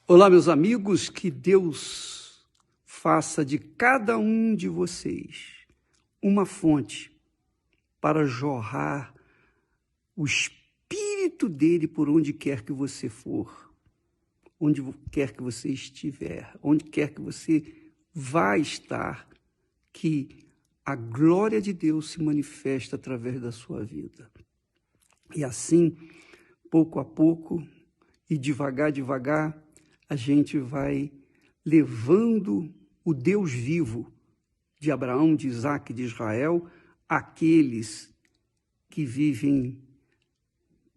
Olá, meus amigos, que Deus faça de cada um de vocês uma fonte para jorrar o Espírito dele por onde quer que você for, onde quer que você estiver, onde quer que você vá estar, que a glória de Deus se manifesta através da sua vida. E assim, pouco a pouco e devagar, a gente vai levando o Deus vivo de Abraão, de Isaac, de Israel, àqueles que vivem,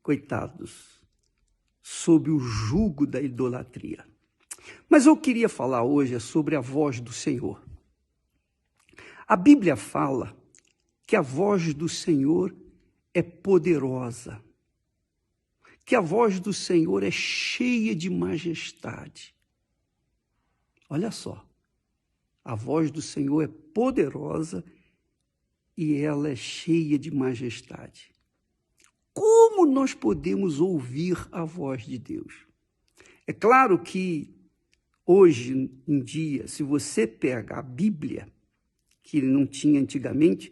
coitados, sob o jugo da idolatria. Mas eu queria falar hoje sobre a voz do Senhor. A Bíblia fala que a voz do Senhor é poderosa, que a voz do Senhor é cheia de majestade. Olha só, a voz do Senhor é poderosa e ela é cheia de majestade. Como nós podemos ouvir a voz de Deus? É claro que hoje em dia, se você pega a Bíblia, que não tinha antigamente,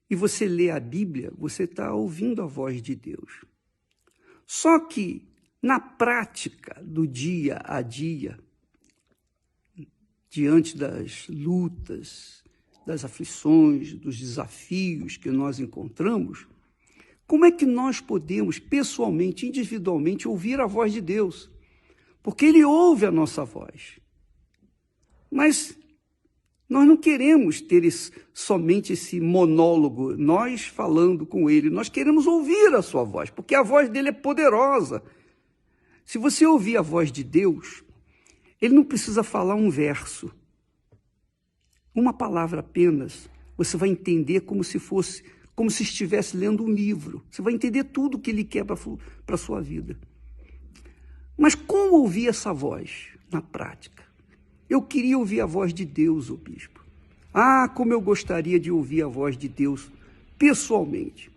e você lê a Bíblia, você está ouvindo a voz de Deus. Só que, na prática do dia a dia, diante das lutas, das aflições, dos desafios que nós encontramos, como é que nós podemos, pessoalmente, individualmente, ouvir a voz de Deus? Porque Ele ouve a nossa voz. Mas nós não queremos ter somente esse monólogo, nós falando com Ele. Nós queremos ouvir a sua voz, porque a voz dele é poderosa. Se você ouvir a voz de Deus, Ele não precisa falar um verso. Uma palavra apenas, você vai entender como se estivesse lendo um livro. Você vai entender tudo o que Ele quer para a sua vida. Mas como ouvir essa voz na prática? Eu queria ouvir a voz de Deus, ô bispo. Ah, como eu gostaria de ouvir a voz de Deus pessoalmente.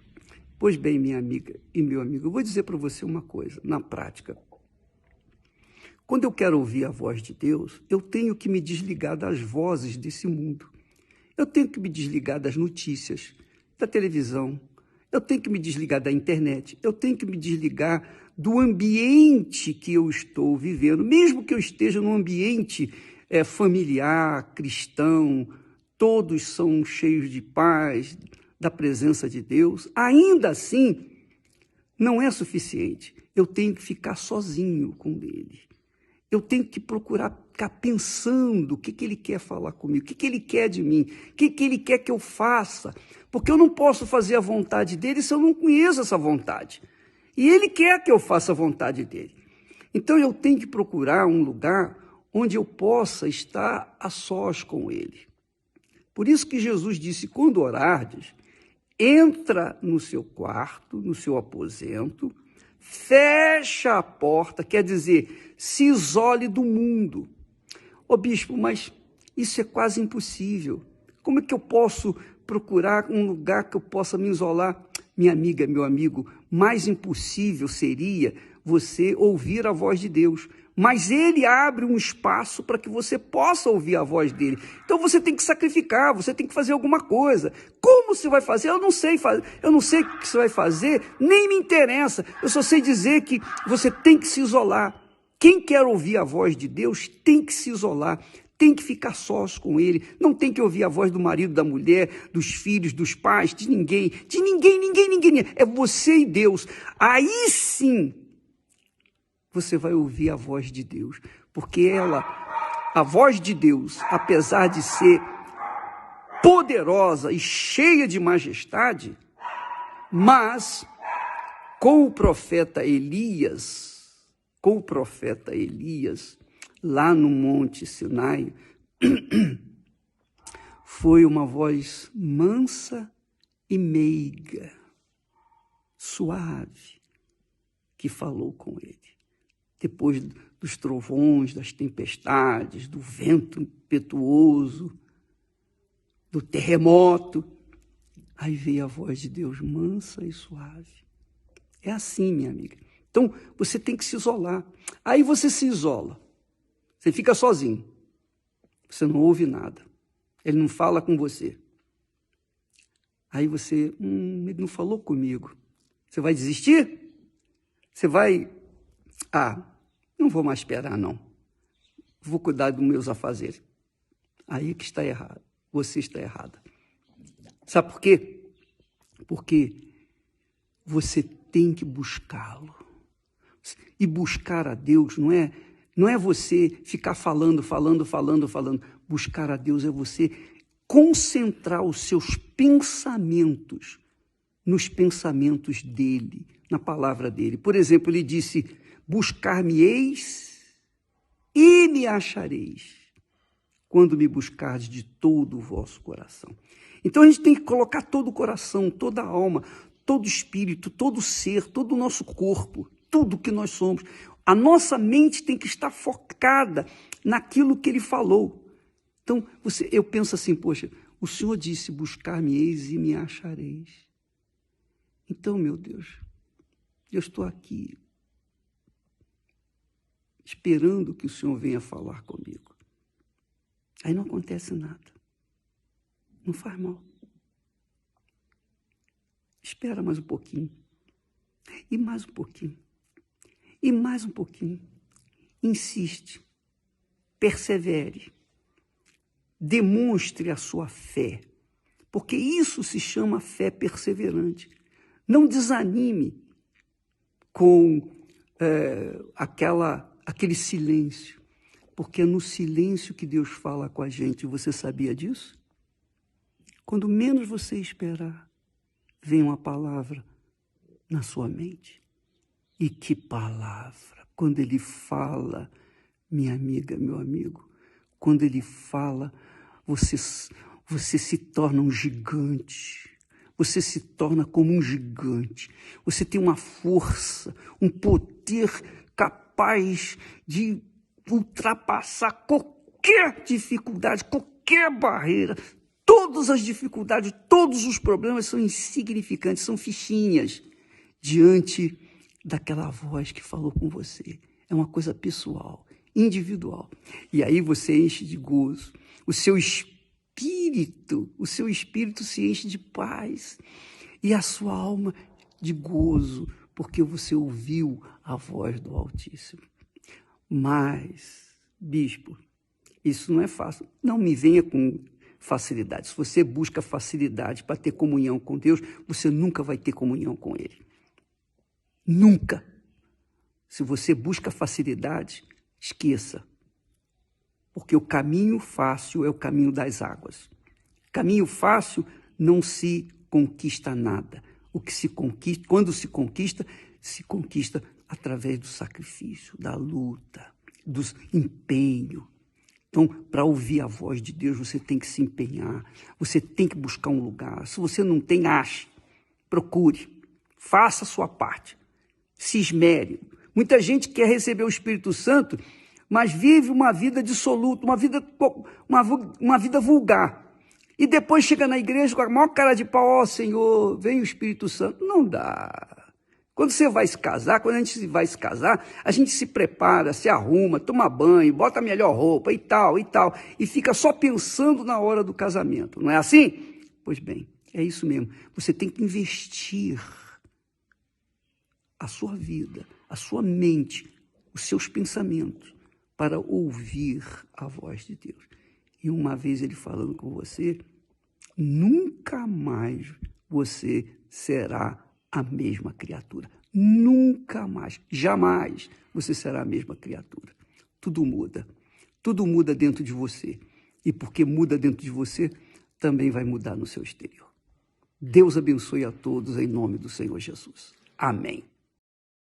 Pois bem, minha amiga e meu amigo, eu vou dizer para você uma coisa, na prática. Quando eu quero ouvir a voz de Deus, eu tenho que me desligar das vozes desse mundo. Eu tenho que me desligar das notícias, da televisão. Eu tenho que me desligar da internet. Eu tenho que me desligar do ambiente que eu estou vivendo, mesmo que eu esteja num ambiente familiar, cristão, todos são cheios de paz, da presença de Deus, ainda assim, não é suficiente. Eu tenho que ficar sozinho com Ele. Eu tenho que procurar ficar pensando o que Ele quer falar comigo, o que Ele quer de mim, o que Ele quer que eu faça, porque eu não posso fazer a vontade dEle se eu não conheço essa vontade. E Ele quer que eu faça a vontade dEle. Então eu tenho que procurar um lugar onde eu possa estar a sós com Ele. Por isso que Jesus disse, quando orardes, entra no seu quarto, no seu aposento, fecha a porta, quer dizer, se isole do mundo. Ô bispo, mas isso é quase impossível. Como é que eu posso procurar um lugar que eu possa me isolar? Minha amiga, meu amigo, mais impossível seria você ouvir a voz de Deus. Mas Ele abre um espaço para que você possa ouvir a voz dEle. Então você tem que sacrificar, você tem que fazer alguma coisa. Como você vai fazer? Eu não sei o que você vai fazer, nem me interessa. Eu só sei dizer que você tem que se isolar. Quem quer ouvir a voz de Deus tem que se isolar, tem que ficar sós com Ele. Não tem que ouvir a voz do marido, da mulher, dos filhos, dos pais, de ninguém. Ninguém. É você e Deus. Aí sim, você vai ouvir a voz de Deus, porque a voz de Deus, apesar de ser poderosa e cheia de majestade, mas com o profeta Elias, lá no Monte Sinai, foi uma voz mansa e meiga, suave, que falou com ele. Depois dos trovões, das tempestades, do vento impetuoso, do terremoto, aí veio a voz de Deus mansa e suave. É assim, minha amiga. Então, você tem que se isolar. Aí você se isola. Você fica sozinho. Você não ouve nada. Ele não fala com você. Aí você, ele não falou comigo. Você vai desistir? Você vai, não vou mais esperar, não. Vou cuidar dos meus afazeres. Aí que está errado. Você está errada. Sabe por quê? Porque você tem que buscá-lo. E buscar a Deus não é você ficar falando. Buscar a Deus é você concentrar os seus pensamentos nos pensamentos dele, na palavra dele. Por exemplo, ele disse, buscar-me-eis e me achareis, quando me buscardes de todo o vosso coração. Então a gente tem que colocar todo o coração, toda a alma, todo o espírito, todo o ser, todo o nosso corpo, tudo que nós somos. A nossa mente tem que estar focada naquilo que ele falou. Então, eu penso assim, poxa, o Senhor disse, buscar-me-eis e me achareis. Então, meu Deus, eu estou aqui, esperando que o Senhor venha falar comigo. Aí não acontece nada. Não faz mal. Espera mais um pouquinho. E mais um pouquinho. E mais um pouquinho. Insiste. Persevere. Demonstre a sua fé. Porque isso se chama fé perseverante. Não desanime com aquele silêncio. Porque é no silêncio que Deus fala com a gente. Você sabia disso? Quando menos você esperar, vem uma palavra na sua mente. E que palavra! Quando ele fala, minha amiga, meu amigo, quando ele fala, você se torna um gigante. Você se torna como um gigante. Você tem uma força, um poder capaz de ultrapassar qualquer dificuldade, qualquer barreira. Todas as dificuldades, todos os problemas são insignificantes, são fichinhas diante daquela voz que falou com você. É uma coisa pessoal, individual. E aí você enche de gozo. O seu espírito se enche de paz. E a sua alma de gozo, porque você ouviu a voz do Altíssimo. Mas, bispo, isso não é fácil. Não me venha com facilidade. Se você busca facilidade para ter comunhão com Deus, você nunca vai ter comunhão com Ele. Nunca. Se você busca facilidade, esqueça. Porque o caminho fácil é o caminho das águas. Caminho fácil não se conquista nada. O que se conquista, quando se conquista através do sacrifício, da luta, do empenho. Então, para ouvir a voz de Deus, você tem que se empenhar, você tem que buscar um lugar. Se você não tem, ache, procure, faça a sua parte, se esmere. Muita gente quer receber o Espírito Santo, mas vive uma vida dissoluta, uma vida vulgar. E depois chega na igreja com a maior cara de pau, Senhor, vem o Espírito Santo. Não dá. Quando você vai se casar, quando a gente vai se casar, a gente se prepara, se arruma, toma banho, bota a melhor roupa e tal, e fica só pensando na hora do casamento. Não é assim? Pois bem, é isso mesmo. Você tem que investir a sua vida, a sua mente, os seus pensamentos, para ouvir a voz de Deus. E uma vez ele falando com você, nunca mais você será a mesma criatura. Nunca mais, jamais você será a mesma criatura. Tudo muda dentro de você. E porque muda dentro de você, também vai mudar no seu exterior. Deus abençoe a todos em nome do Senhor Jesus. Amém.